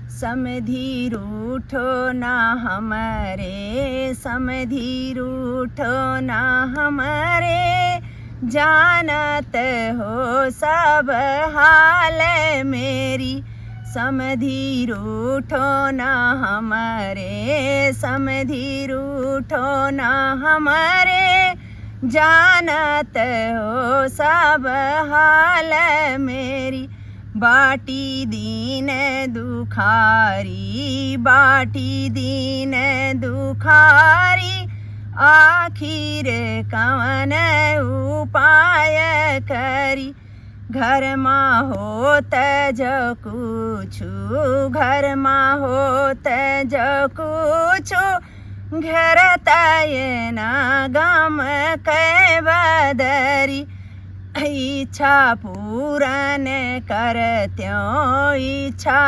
समधी रूठो ना हमारे, समधी रूठो ना हमारे, जानत हो सब हाल मेरी। समधी रूठो ना हमारे, समधी रूठो ना हमारे, जानत हो सब हाल मेरी। बाटी दीन दुखारी, बाटी दीन दुखारी, आखिर कवन उपाय करी। घर माँ होत जो कुछु, घर माँ होत जो कुछु, घर तय न गम कै बदरी। इच्छा पूरन करत्यों, इच्छा